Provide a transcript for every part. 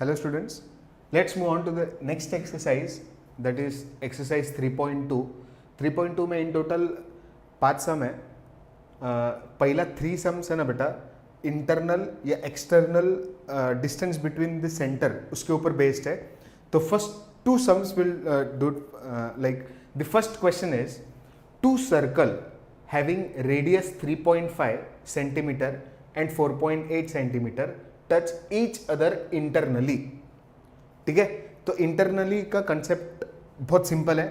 Hello students, let's move on to the next exercise, that is exercise 3.2. 3.2 में in total 5 सम है. पहला 3 sums है ना बेटा, इंटरनल या external distance between the centre उसके ऊपर बेस्ड है. तो first 2 sums will do like the first question is two circle having radius 3.5 centimeter and 4.8 centimeter touch each other internally. ठीक है, तो इंटरनली का कंसेप्ट बहुत सिंपल है.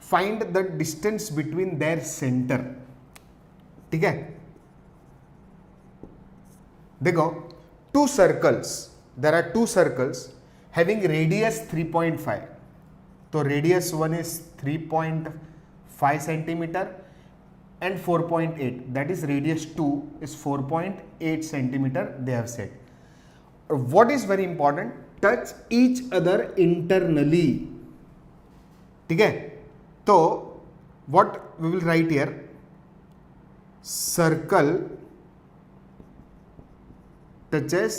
Find the distance between their centre. ठीक है, देखो two circles, there are 2 circles having radius 3.5. तो radius 1 is 3.5 centimetre and 4.8, that is radius 2 is 4.8 centimeter they have said. What is very important, touch each other internally. ठीक है, तो what we will write here, circle touches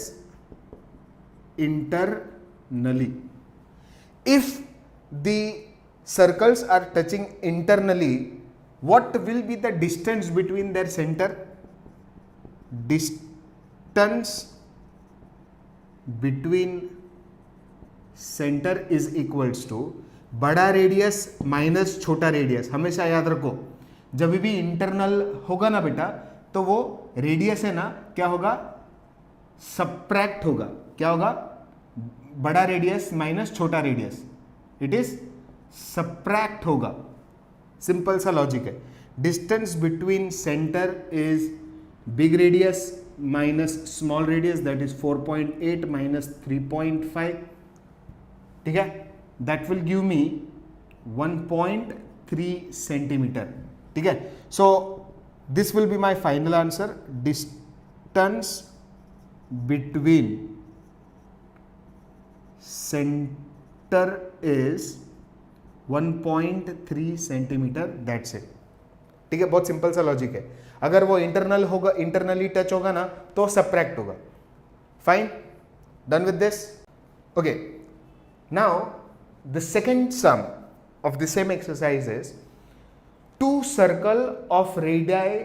internally. If the circles are touching internally, what will be the distance between their center? Distance between center is equals to बड़ा radius minus छोटा radius. हमेशा याद रखो, जब भी internal होगा ना बेटा, तो वो रेडियस है ना क्या होगा, सबट्रैक्ट होगा. क्या होगा, बड़ा रेडियस माइनस छोटा रेडियस, इट इज सबट्रैक्ट होगा. सिंपल सा लॉजिक है. Distance between centre is big radius minus small radius, that is 4.8 minus 3.5. ठीक है, that will give me 1.3 centimetre. ठीक है, so this will be my final answer. Distance between centre is 1.3 centimetre, that's it. ठीक है, बहुत simple सा logic है. अगर वो इंटरनल होगा, इंटरनली टच होगा ना, तो सबट्रैक्ट होगा. Fine, done with this. Okay, now the second sum of the same exercise is two circle of radii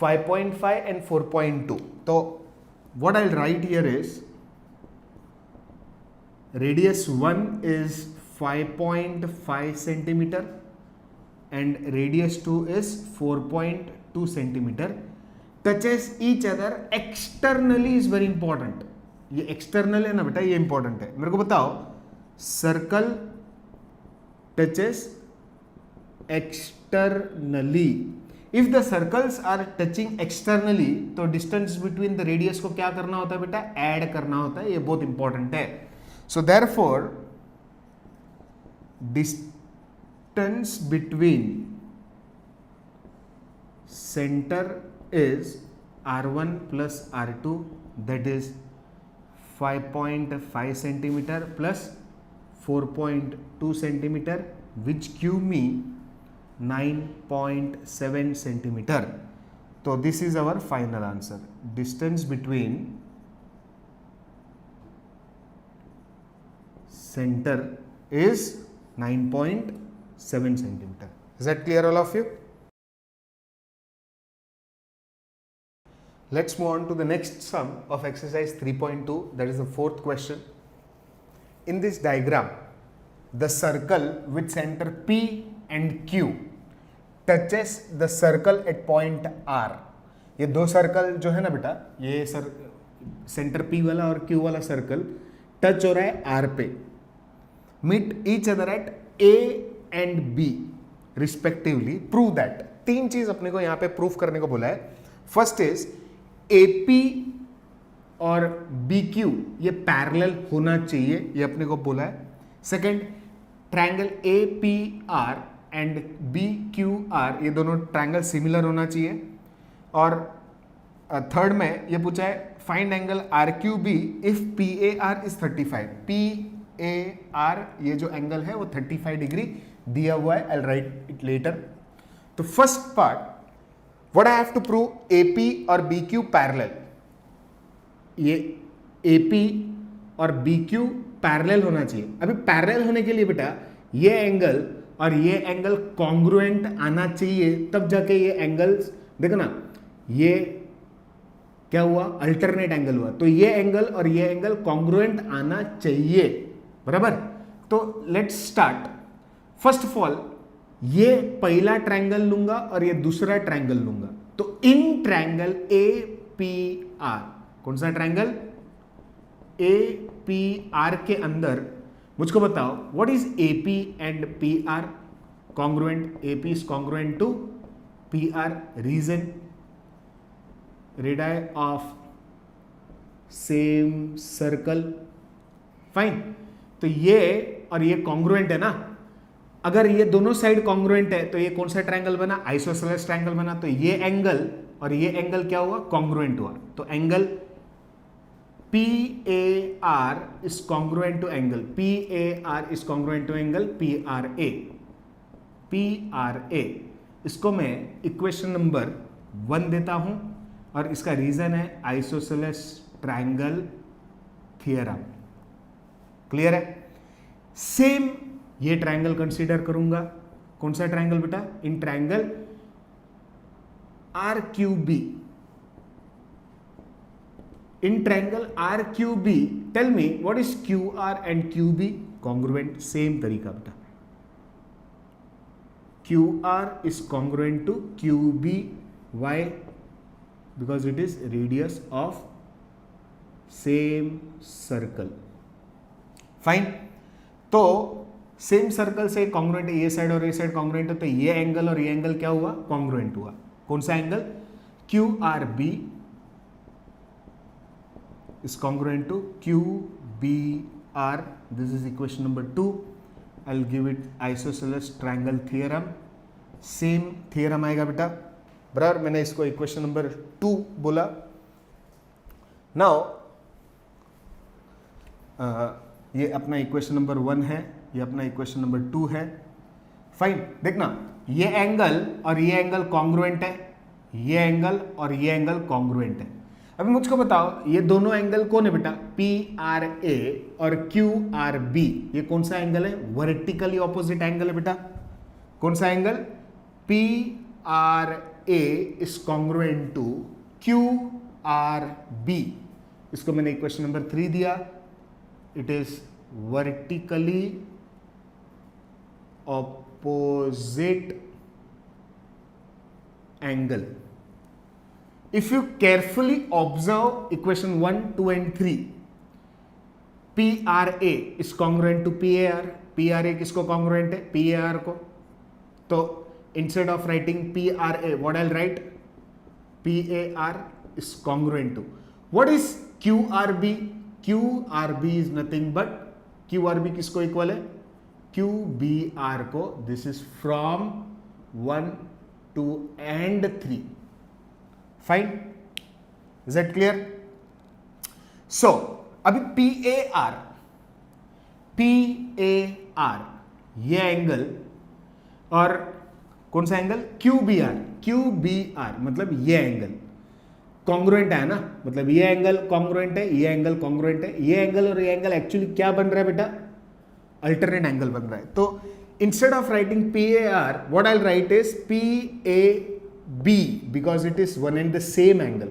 5.5 and 4.2. तो what I'll write here is radius 1 is 5.5 centimeter and radius 2 is 4.2 centimeter. Touches each other externally is very important. ये external है ना बेटा, ये important है. मेरे को बताओ, circle touches externally. If the circles are touching externally, तो distance between the radius को क्या करना होता है बेटा, add करना होता है. ये बहुत important है. So therefore distance between center is r1 plus r2, that is 5.5 centimeter plus 4.2 centimeter, which give me 9.7 centimeter. So this is our final answer. Distance between center is 9.7 centimeter. Is that clear, all of you? Let's move on to the next sum of exercise 3.2, that is the fourth question. In this diagram, the circle with center P and Q touches the circle at point R. ये दो circle जो है ना बेटा, ये centre P वाला और Q वाला सर्कल टच हो रहा है R पे. Meet each other at A and B respectively. Prove that. 3 चीज अपने को यहां पे प्रूफ करने को बोला है. फर्स्ट इज AP और BQ ये पैरेलल होना चाहिए, ये अपने को बोला है. Second, triangle APR and BQR ये दोनों ट्रायंगल सिमिलर होना चाहिए. और थर्ड में ये पूछा है find angle RQB if PAR is 35. PAR ये जो एंगल है वो 35 डिग्री दिया हुआ है. I'll write it later. तो first part, what I have to prove, AP और BQ पैरेलल. ये AP और बी क्यू पैरेलल होना चाहिए। अभी पैरेलल होने के लिए बेटा ये एंगल और ये एंगल कॉन्ग्रुएंट आना चाहिए, तब जाके ये एंगल्स, देखो ना, ये क्या हुआ, अल्टरनेट एंगल हुआ, तो ये एंगल और ये एंगल कॉन्ग्रुएंट आना चाहिए, बराबर। तो let's start. First of all ये पहला ट्रायंगल लूंगा और ये दूसरा ट्रायंगल लूंगा, तो in triangle A P are, कौन सा ट्रायंगल, ए पी आर के अंदर मुझको बताओ what is A P and P R, congruent, A P is congruent to P R, reason radii of same circle, fine. तो ये और ये कॉन्ग्रुएंट है ना, अगर ये दोनों साइड कॉन्ग्रुएंट है तो ये कौन सा ट्रायंगल बना, आइसोसेलेस ट्रायंगल बना। तो ये एंगल और ये एंगल क्या हुआ, कॉन्ग्रुएंट हुआ। तो angle P A R is congruent to angle, P A R is congruent to angle P R A, P R A. इसको मैं इक्वेशन नंबर 1 देता हूं और इसका रीजन है आइसोसेलेस ट्रायंगल थ्योरम। क्लियर है। सेम ये ट्रायंगल कंसीडर करूंगा, कौन सा ट्रायंगल बेटा, in triangle R Q B, in triangle R Q B, tell me what is Q R and Q B, congruent, same तरीका बेटा, Q R is congruent to Q B, why, because it is radius of same circle, fine. तो same circle से congruent है, ये side और ये side congruent है, तो ये एंगल और ये एंगल क्या हुआ, कॉन्ग्रुएंट हुआ। कौन सा angle, Q R B is congruent to Q B R, this is equation number 2। I will give it isosceles triangle theorem, same theorem आएगा बेटा, बराबर। मैंने इसको इक्वेशन नंबर 2 बोला। नाउ ये अपना इक्वेशन नंबर 1 है, ये अपना इक्वेशन नंबर 2 है, फाइन। देखना ये एंगल और ये एंगल कॉन्ग्रुएंट है, ये एंगल और ये एंगल कॉन्ग्रुएंट है। अभी मुझको बताओ ये दोनों एंगल कौन है बेटा, पी आर ए और क्यू आर बी, ये कौन सा एंगल है, वर्टिकली ऑपोजिट एंगल है बेटा। कौन सा angle, P R A is congruent to Q R B, इसको मैंने इक्वेशन नंबर 3 दिया, it is vertically opposite angle. If you carefully observe equation 1, 2 and 3, PRA is congruent to PAR, PRA किसको congruent है, PAR को। तो instead of writing PRA, what I'll write, PAR is congruent to, what is QRB, QRB is nothing but, QRB किसको equal है, QBR को, this is from 1, 2 and 3, fine, is it clear. So अभी PAR ये angle और कौन सा angle, QBR मतलब ये एंगल कॉन्ग्रुएंट है ना, मतलब ये एंगल कॉन्ग्रुएंट है, ये एंगल कॉन्ग्रुएंट है, ये एंगल और ये एंगल एक्चुअली क्या बन रहा है बेटा, अल्टरनेट एंगल बन रहा है। तो instead of writing PAR, what I will write is PAB, because it is one and the same angle.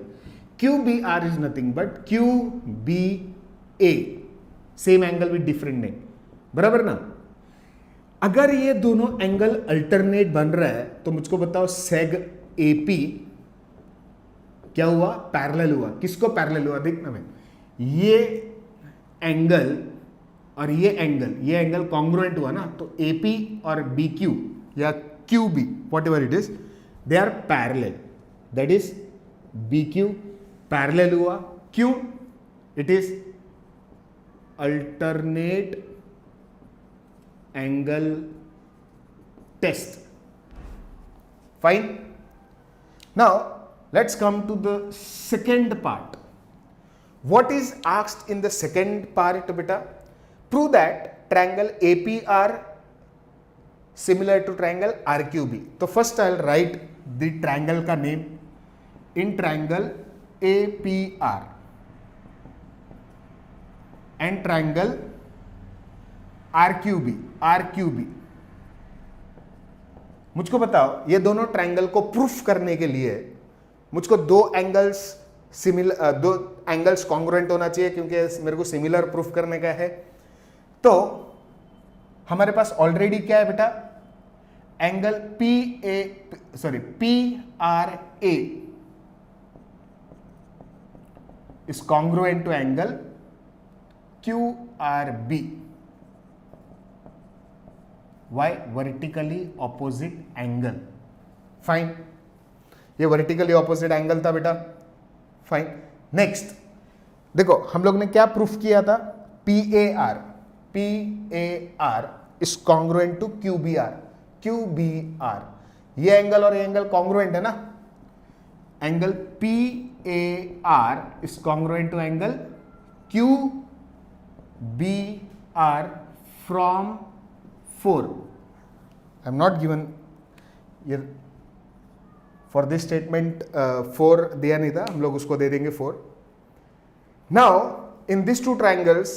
QBR is nothing but QBA, same angle with different name, बराबर ना। अगर ये दोनों एंगल अल्टरनेट बन रहा है तो मुझको बताओ सेग AP क्या हुआ, पैरेलल हुआ। किसको पैरेलल हुआ, देखना मैं, ये एंगल और ये एंगल कॉन्ग्रुएंट हुआ ना, तो AP और BQ या QB whatever it is, they are parallel, that is BQ parallel हुआ। क्यों, it is alternate angle test, fine. Now let's come to the second part. What is asked in the second part beta, prove that triangle APR similar to triangle RQB. तो first I'll write the triangle का name, in triangle APR and triangle R Q B. मुझको बताओ, ये दोनों triangle को proof करने के लिए मुझको दो एंगल्स कॉन्ग्रुएंट होना चाहिए, क्योंकि मेरे को सिमिलर प्रूफ करने का है। तो हमारे पास ऑलरेडी क्या है बेटा, angle P R A is congruent to angle Q R B. Why? Vertically opposite angle. Fine, ये वर्टिकली ऑपोजिट एंगल था बेटा। फाइन, नेक्स्ट देखो हम लोग ने क्या प्रूफ किया था, P A R is congruent to Q B R. ये एंगल और ये एंगल कॉन्ग्रुएंट है ना। Angle P A R is congruent to angle Q B R from 4। I am not given for this statement 4 दिया नहीं था, हम लोग उसको दे देंगे 4। Now in these two triangles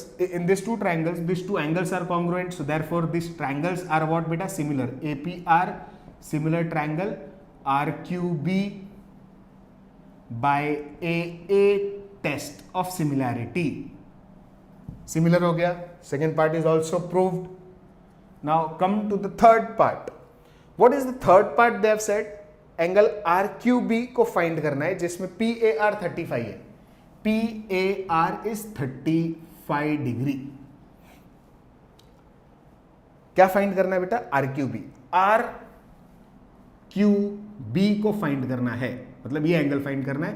these two angles are congruent, so therefore these triangles are what beta, similar. APR similar triangle, RQB by AA test of similarity similar हो गया. Second part is also proved. Now come to the third part. What is the third part? They have said angle RQB को find करना है जिसमें PAR 35 है. PAR is 35 degree. क्या find करना है बेटा? RQB. RQB को फाइंड करना है, मतलब ये एंगल फाइंड करना है.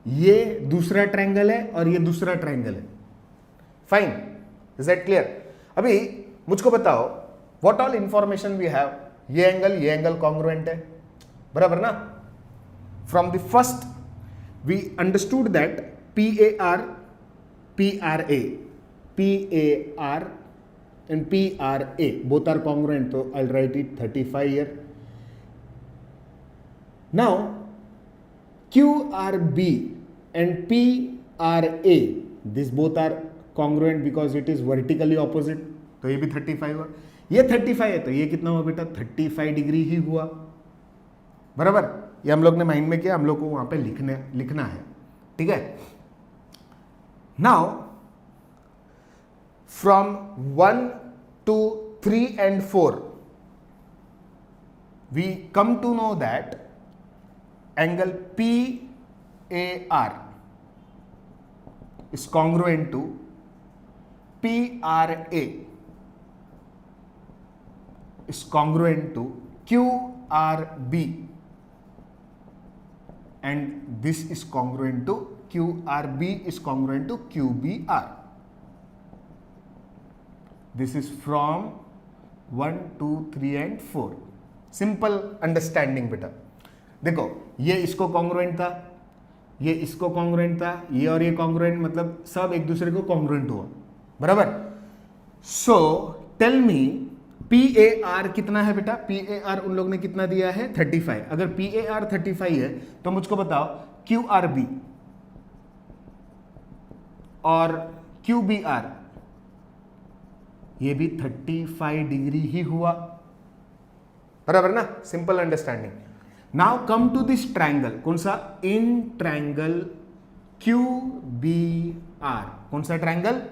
ये दूसरा ट्रायंगल है और ये दूसरा ट्रायंगल है. Fine, is that clear? अभी मुझको बताओ what all information we have. ये एंगल कॉन्ग्रुएंट है, बराबर ना. From the first we understood that PAR and PRA both are congruent, so I'll write it 35 here. Now QRB and PRA, these both are congruent because it is vertically opposite, तो ये भी 35 हुआ. ये 35 है तो ये कितना हुआ बेटा? 35 डिग्री ही हुआ, बराबर. ये हम लोग ने माइंड में किया, हम लोग को वहां पे लिखना है, ठीक है. Now from 1 to 3 and 4 we come to know that angle PAR is congruent to PRA is congruent to QRB and this is congruent to QRB is congruent to QBR. This is from 1, 2, 3 and 4. Simple understanding बेटा. देखो ये इसको congruent था, ये इसको congruent था, ये और ये कॉन्ग्रुएंट, मतलब सब एक दूसरे को कॉन्ग्रुएंट हुआ, बराबर. सो टेल मी PAR कितना है बेटा? PAR उन लोग ने कितना दिया है? 35. अगर PAR 35 है तो मुझको बताओ QRB और QBR ये भी 35 डिग्री ही हुआ, बराबर ना. Simple understanding. Now come to this triangle. कौन सा? In triangle QBR. कौन सा ट्रायंगल?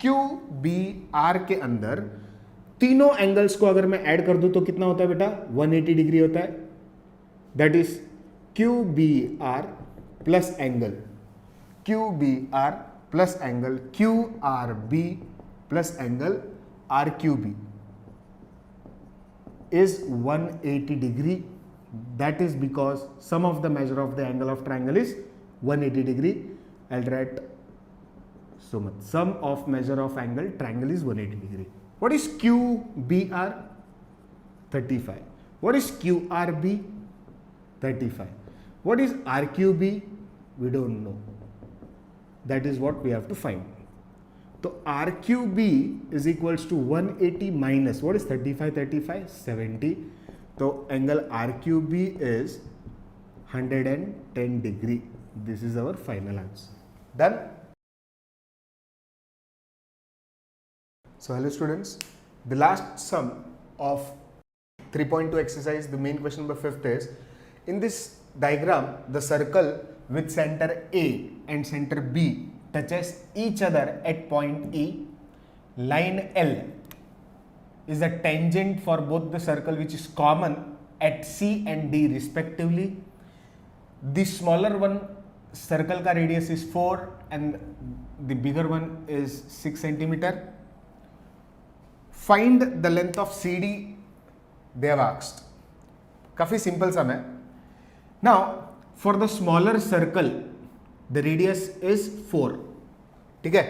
QBR के अंदर तीनों एंगल्स को अगर मैं ऐड कर दूं तो कितना होता है बेटा? 180 डिग्री होता है. That is QBR plus angle QBR plus angle QRB plus angle RQB is 180 degree. That is because sum of the measure of the angle of triangle is 180 degree. I'll write so much. Sum of measure of angle triangle is 180 degree. What is QBR? 35. What is QRB? 35. What is RQB? We don't know. That is what we have to find. So RQB is equals to 180 minus what is 35, 70. So angle RQB is 110 degree. This is our final answer. Done. So hello students, the last sum of 3.2 exercise, the main question number 5th is, in this diagram, the circle with center A and center B touches each other at point E. Line L is a tangent for both the circle which is common at C and D respectively. The smaller one circle ka radius is 4 and the bigger one is 6 centimeter. Find the length of CD, they have asked. काफी simple sum है. Now for the smaller circle the radius is 4. ठीक है,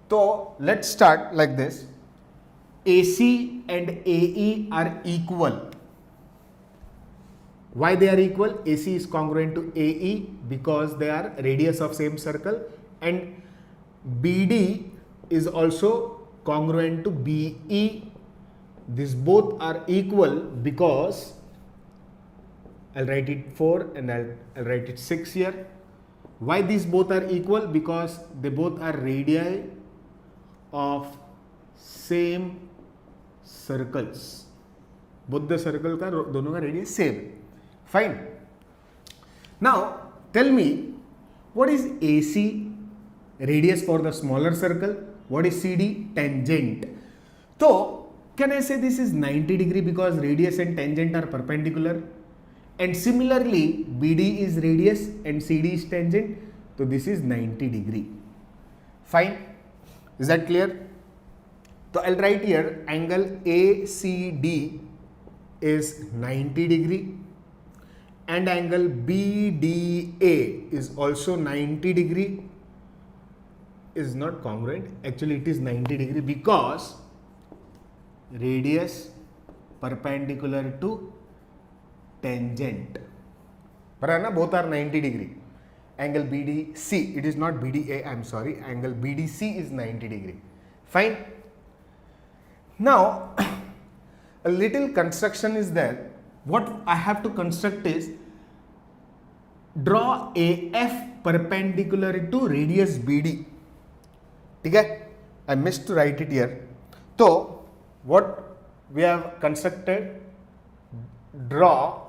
तो let's start like this. AC and AE are equal. Why they are equal? AC is congruent to AE because they are radius of same circle, and BD is also congruent to BE. These both are equal because I'll write it 4 and I'll write it 6 here. Why these both are equal? Because they both are radii of same circles. Both the circle का दोनों का radius same. Fine. Now tell me, what is AC? Radius for the smaller circle. What is CD? Tangent. So can I say this is 90 degree because radius and tangent are perpendicular? And similarly, BD is radius and CD is tangent. So this is 90 degree. Fine. Is that clear? So I'll write here angle ACD is 90 degree and angle BDA is also 90 degree. Is not congruent. Actually it is 90 degree because radius perpendicular to tangent. But both are 90 degree. Angle BDC, it is not BDA, I am sorry, angle BDC is 90 degree. Fine. Now a little construction is there. What I have to construct is draw AF perpendicular to radius BD. Okay? I missed to write it here. So what we have constructed, draw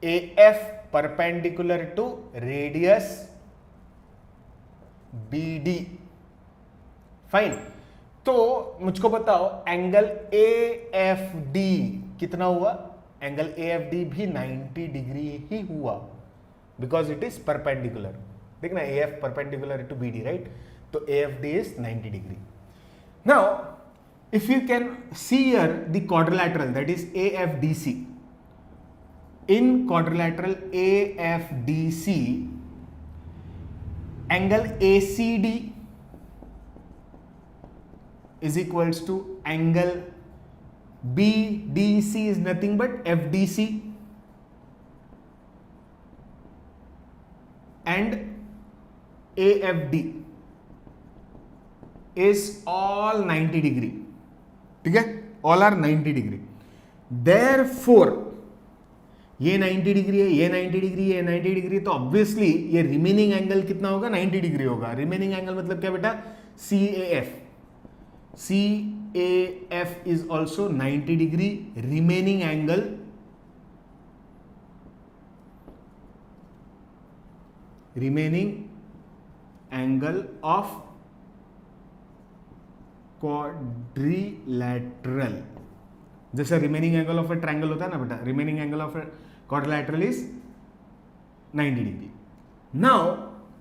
AF perpendicular to radius BD. Fine. तो मुझको बताओ angle AFD कितना हुआ? Angle AFD भी 90 degree ही हुआ because it is perpendicular. देखना AF perpendicular to BD, right? तो AFD is 90 degree. Now if you can see here the quadrilateral, that is AFDC. In quadrilateral AFDC, angle ACD is equals to angle BDC is nothing but FDC, and AFD is all 90 degree. ठीक है, all are 90 degree. Therefore ये 90 degree है, ये 90 degree, ये 90 degree, तो obviously ये remaining angle कितना होगा? 90 डिग्री होगा. रिमेनिंग एंगल मतलब क्या बेटा? CAF. CAF is also 90 degree. Remaining angle of quadrilateral, जैसे remaining angle of a triangle होता है ना बेटा, remaining angle of a quadrilateral is 90 degree. Now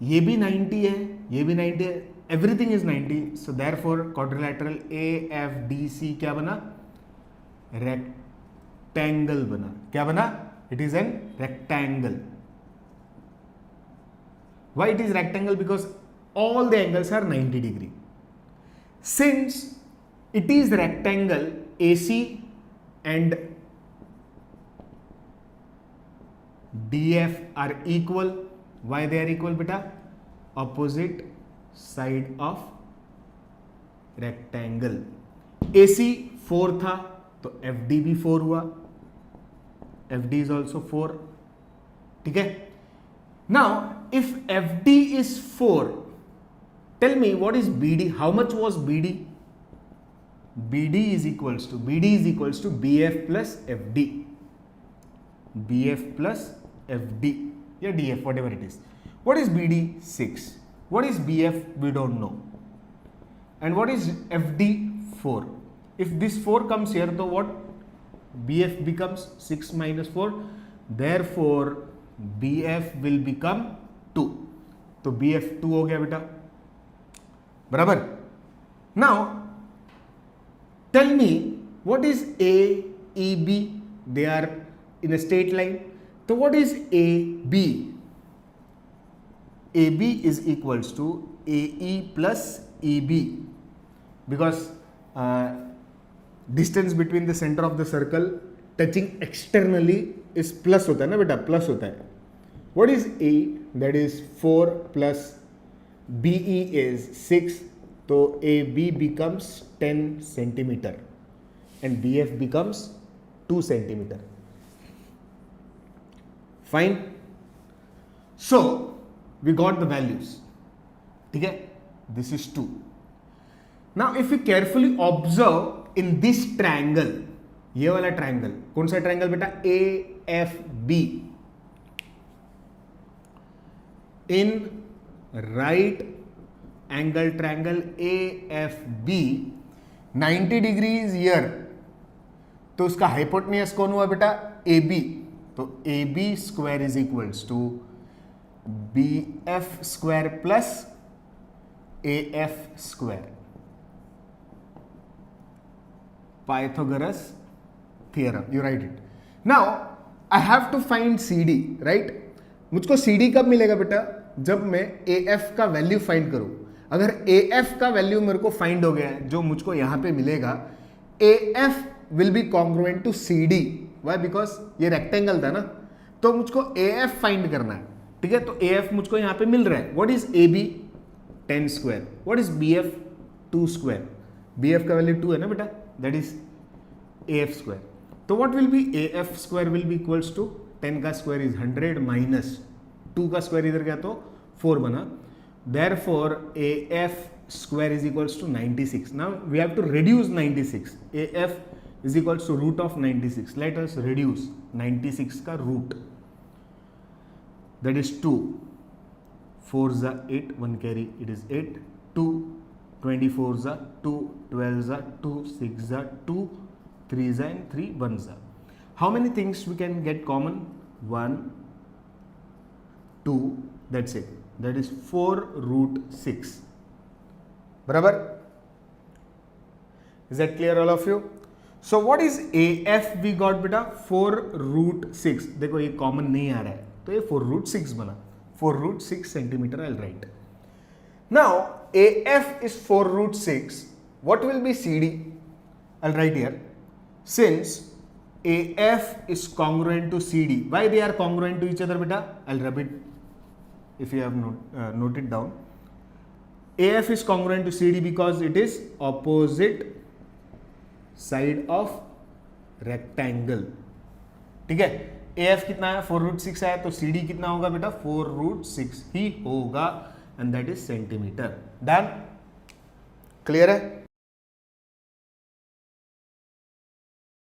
ये भी 90 है, ये भी 90 है, everything is 90. So therefore quadrilateral AFDC क्या बना? रेक्टेंगल बना. क्या बना? It is an rectangle. Why it is rectangle? Because all the angles are 90 degree. Since it is rectangle, AC and DF are equal. Why they are equal beta? Opposite side of rectangle. AC 4 था तो FD भी 4 हुआ. FD is also 4. ठीक है. Now if FD is 4, tell me what is BD, how much was BD? BD is equals to BF plus FD, BF plus FD, yeah, DF, whatever it is. What is BD? 6. What is BF? We don't know. And what is FD? 4. If this 4 comes here, so what? BF becomes 6 minus 4. Therefore, BF will become 2. तो BF 2 हो गया बेटा, बराबर. Now, tell me what is AEB? They are in a straight line. So what is AB? AB is equals to AE plus EB, because distance between the center of the circle touching externally is plus होता है ना बेटा, plus होता है. What is A? That is 4 plus BE is 6. So AB becomes 10 centimeter and BF becomes 2 centimeter. Fine. So we got the values. ठीक है, this is 2. Now if we carefully observe in this triangle, ये वाला triangle, कौन सा triangle बेटा? AFB. In right angle triangle AFB, 90 degrees here, तो उसका hypotenuse कौन हुआ बेटा? AB. तो AB square is equals to BF square plus AF square. Pythagoras theorem, you write it. Now I have to find CD, right? मुझको CD कब मिलेगा बेटा? जब मैं AF का वैल्यू फाइंड करूं. अगर AF का वैल्यू मेरे को फाइंड हो गया है, जो मुझको यहां पे मिलेगा, AF will be congruent to CD. Why? Because ये रेक्टेंगल था ना, तो मुझको AF फाइंड करना है. ठीक है, तो AF मुझको यहां पे मिल रहा है. What is AB? 10 square. What is BF? 2 square. BF का वैल्यू 2 है ना बेटा, दैट इज AF स्क्वायर. तो what will be AF square will be equals to 10 का स्क्वायर इज 100 माइनस 2 का स्क्वायर इधर गया तो 4 बना. Therefore AF square is equals to 96. Now we have to reduce 96. AF is equals to root of 96. Let us reduce 96 का root. That is 2. 4 is 8. 1 carry. It is 8. 2. 24 is 2. 12 is 2. 6 is 2. 3 is and 3 1 is. How many things we can get common? 1, 2. That's it. That is 4 root 6. Barabar? Is that clear all of you? So what is AF we got beta? 4 root 6. देखो ये common नहीं आ रहा है, तो ये 4 root 6 बना. 4 root 6 centimeter I'll write. Now AF is 4 root 6. What will be CD? I'll write here. Since AF is congruent to CD. Why they are congruent to each other beta? I'll rub it. If you have noted down, AF is congruent to CD because it is opposite side of rectangle. ठीक है, AF कितना है? 4 root 6 है, तो CD कितना होगा बेटा? 4 root 6 ही होगा, and that is centimetre. Done? Clear है?